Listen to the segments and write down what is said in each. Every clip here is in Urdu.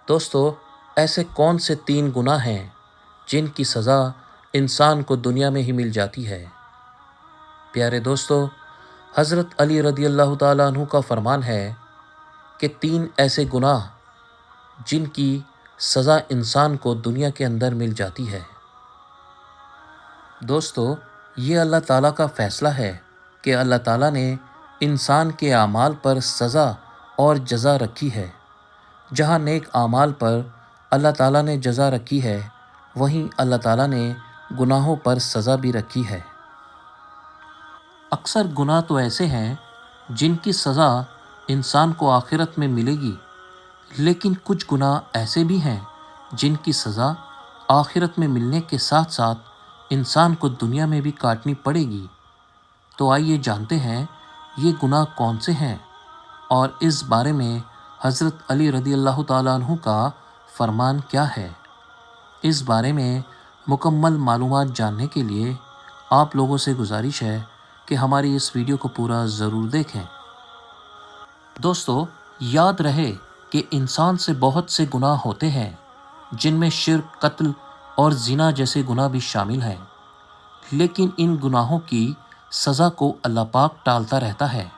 دوستو، ایسے کون سے 3 گناہ ہیں جن کی سزا انسان کو دنیا میں ہی مل جاتی ہے؟ پیارے دوستو، حضرت علی رضی اللہ تعالیٰ عنہ کا فرمان ہے کہ 3 ایسے گناہ جن کی سزا انسان کو دنیا کے اندر مل جاتی ہے۔ دوستو، یہ اللہ تعالیٰ کا فیصلہ ہے کہ اللہ تعالیٰ نے انسان کے اعمال پر سزا اور جزا رکھی ہے۔ جہاں نیک اعمال پر اللہ تعالیٰ نے جزا رکھی ہے، وہیں اللہ تعالیٰ نے گناہوں پر سزا بھی رکھی ہے۔ اکثر گناہ تو ایسے ہیں جن کی سزا انسان کو آخرت میں ملے گی، لیکن کچھ گناہ ایسے بھی ہیں جن کی سزا آخرت میں ملنے کے ساتھ ساتھ انسان کو دنیا میں بھی کاٹنی پڑے گی۔ تو آئیے جانتے ہیں یہ گناہ کون سے ہیں اور اس بارے میں حضرت علی رضی اللہ تعالیٰ عنہ کا فرمان کیا ہے۔ اس بارے میں مکمل معلومات جاننے کے لیے آپ لوگوں سے گزارش ہے کہ ہماری اس ویڈیو کو پورا ضرور دیکھیں۔ دوستو، یاد رہے کہ انسان سے بہت سے گناہ ہوتے ہیں جن میں شرک، قتل اور زنا جیسے گناہ بھی شامل ہیں، لیکن ان گناہوں کی سزا کو اللہ پاک ٹالتا رہتا ہے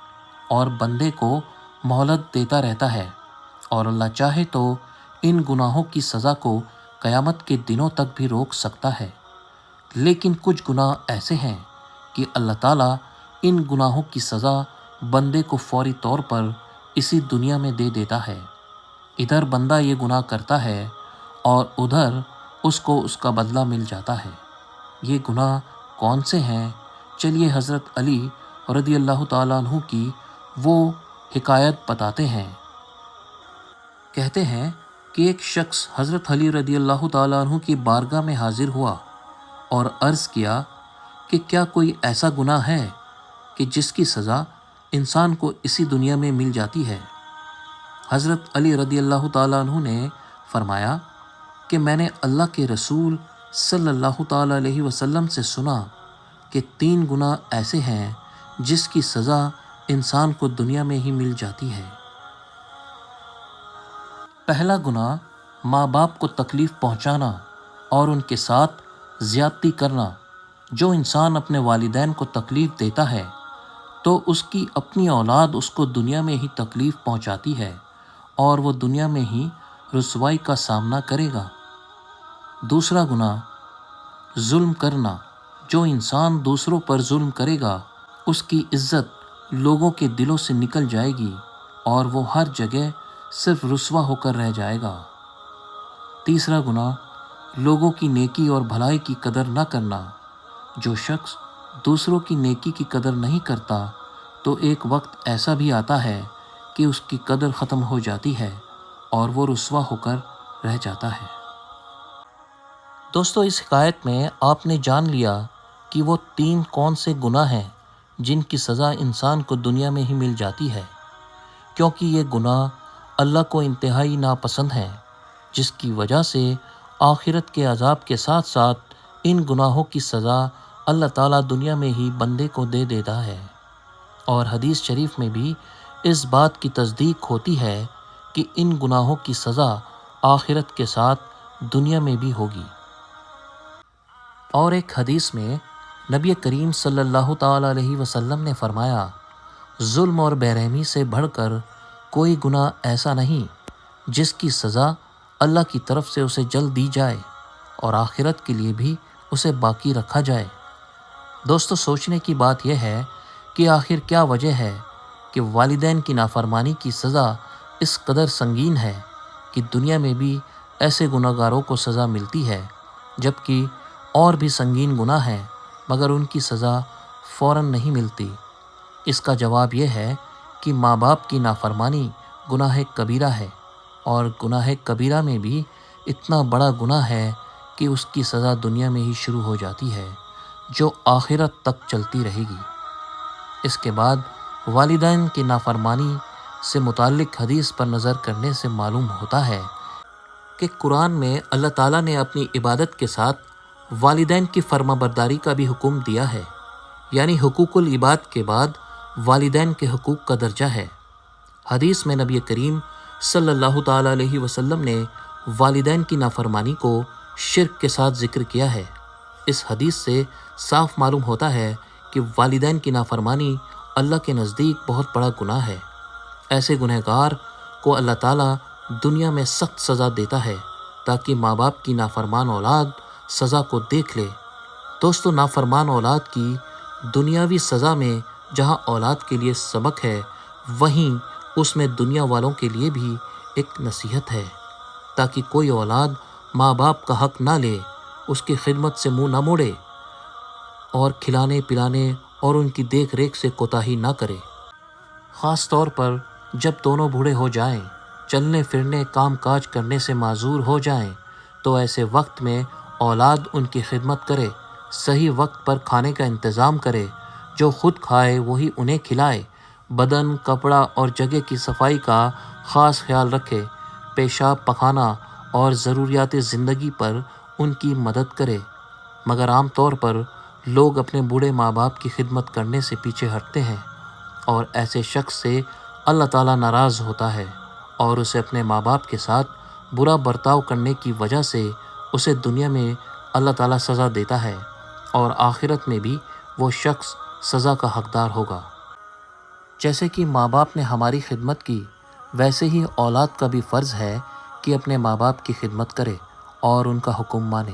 اور بندے کو مہلت دیتا رہتا ہے، اور اللہ چاہے تو ان گناہوں کی سزا کو قیامت کے دنوں تک بھی روک سکتا ہے۔ لیکن کچھ گناہ ایسے ہیں کہ اللہ تعالیٰ ان گناہوں کی سزا بندے کو فوری طور پر اسی دنیا میں دے دیتا ہے۔ ادھر بندہ یہ گناہ کرتا ہے اور ادھر اس کو اس کا بدلہ مل جاتا ہے۔ یہ گناہ کون سے ہیں؟ چلیے حضرت علی رضی اللہ تعالیٰ عنہ کی وہ حکایت بتاتے ہیں۔ کہتے ہیں کہ ایک شخص حضرت علی رضی اللہ تعالیٰ عنہ کی بارگاہ میں حاضر ہوا اور عرض کیا کہ کیا کوئی ایسا گناہ ہے کہ جس کی سزا انسان کو اسی دنیا میں مل جاتی ہے؟ حضرت علی رضی اللہ تعالیٰ عنہ نے فرمایا کہ میں نے اللہ کے رسول صلی اللہ تعالیٰ علیہ وسلم سے سنا کہ 3 گناہ ایسے ہیں جس کی سزا انسان کو دنیا میں ہی مل جاتی ہے۔ پہلا گناہ ماں باپ کو تکلیف پہنچانا اور ان کے ساتھ زیادتی کرنا۔ جو انسان اپنے والدین کو تکلیف دیتا ہے تو اس کی اپنی اولاد اس کو دنیا میں ہی تکلیف پہنچاتی ہے اور وہ دنیا میں ہی رسوائی کا سامنا کرے گا۔ دوسرا گناہ ظلم کرنا۔ جو انسان دوسروں پر ظلم کرے گا اس کی عزت لوگوں کے دلوں سے نکل جائے گی اور وہ ہر جگہ صرف رسوا ہو کر رہ جائے گا۔ تیسرا گناہ لوگوں کی نیکی اور بھلائی کی قدر نہ کرنا۔ جو شخص دوسروں کی نیکی کی قدر نہیں کرتا تو ایک وقت ایسا بھی آتا ہے کہ اس کی قدر ختم ہو جاتی ہے اور وہ رسوا ہو کر رہ جاتا ہے۔ دوستو، اس حکایت میں آپ نے جان لیا کہ وہ 3 کون سے گناہ ہیں جن کی سزا انسان کو دنیا میں ہی مل جاتی ہے، کیونکہ یہ گناہ اللہ کو انتہائی ناپسند ہیں، جس کی وجہ سے آخرت کے عذاب کے ساتھ ساتھ ان گناہوں کی سزا اللہ تعالیٰ دنیا میں ہی بندے کو دے دیتا ہے۔ اور حدیث شریف میں بھی اس بات کی تصدیق ہوتی ہے کہ ان گناہوں کی سزا آخرت کے ساتھ دنیا میں بھی ہوگی۔ اور ایک حدیث میں نبی کریم صلی اللہ تعالیٰ علیہ وسلم نے فرمایا، ظلم اور بے رحمی سے بڑھ کر کوئی گناہ ایسا نہیں جس کی سزا اللہ کی طرف سے اسے جلد دی جائے اور آخرت کے لیے بھی اسے باقی رکھا جائے۔ دوستو، سوچنے کی بات یہ ہے کہ آخر کیا وجہ ہے کہ والدین کی نافرمانی کی سزا اس قدر سنگین ہے کہ دنیا میں بھی ایسے گناہ گاروں کو سزا ملتی ہے، جبکہ اور بھی سنگین گناہ ہیں مگر ان کی سزا فوراً نہیں ملتی۔ اس کا جواب یہ ہے کہ ماں باپ کی نافرمانی گناہ کبیرہ ہے، اور گناہ کبیرہ میں بھی اتنا بڑا گناہ ہے کہ اس کی سزا دنیا میں ہی شروع ہو جاتی ہے، جو آخرت تک چلتی رہے گی۔ اس کے بعد والدین کی نافرمانی سے متعلق حدیث پر نظر کرنے سے معلوم ہوتا ہے کہ قرآن میں اللہ تعالیٰ نے اپنی عبادت کے ساتھ والدین کی فرما برداری کا بھی حکم دیا ہے، یعنی حقوق العباد کے بعد والدین کے حقوق کا درجہ ہے۔ حدیث میں نبی کریم صلی اللہ تعالیٰ علیہ وسلم نے والدین کی نافرمانی کو شرک کے ساتھ ذکر کیا ہے۔ اس حدیث سے صاف معلوم ہوتا ہے کہ والدین کی نافرمانی اللہ کے نزدیک بہت بڑا گناہ ہے۔ ایسے گنہگار کو اللہ تعالیٰ دنیا میں سخت سزا دیتا ہے تاکہ ماں باپ کی نافرمان اولاد سزا کو دیکھ لے۔ دوستو، نافرمان اولاد کی دنیاوی سزا میں جہاں اولاد کے لیے سبق ہے، وہیں اس میں دنیا والوں کے لیے بھی ایک نصیحت ہے تاکہ کوئی اولاد ماں باپ کا حق نہ لے، اس کی خدمت سے منہ نہ موڑے اور کھلانے پلانے اور ان کی دیکھ ریکھ سے کوتاہی نہ کرے۔ خاص طور پر جب دونوں بوڑھے ہو جائیں، چلنے پھرنے کام کاج کرنے سے معذور ہو جائیں، تو ایسے وقت میں اولاد ان کی خدمت کرے، صحیح وقت پر کھانے کا انتظام کرے، جو خود کھائے وہی انہیں کھلائے، بدن، کپڑا اور جگہ کی صفائی کا خاص خیال رکھے، پیشاب پخانہ اور ضروریات زندگی پر ان کی مدد کرے۔ مگر عام طور پر لوگ اپنے بوڑھے ماں باپ کی خدمت کرنے سے پیچھے ہٹتے ہیں، اور ایسے شخص سے اللہ تعالیٰ ناراض ہوتا ہے اور اسے اپنے ماں باپ کے ساتھ برا برتاؤ کرنے کی وجہ سے اسے دنیا میں اللہ تعالیٰ سزا دیتا ہے اور آخرت میں بھی وہ شخص سزا کا حقدار ہوگا۔ جیسے کہ ماں باپ نے ہماری خدمت کی، ویسے ہی اولاد کا بھی فرض ہے کہ اپنے ماں باپ کی خدمت کرے اور ان کا حکم مانے۔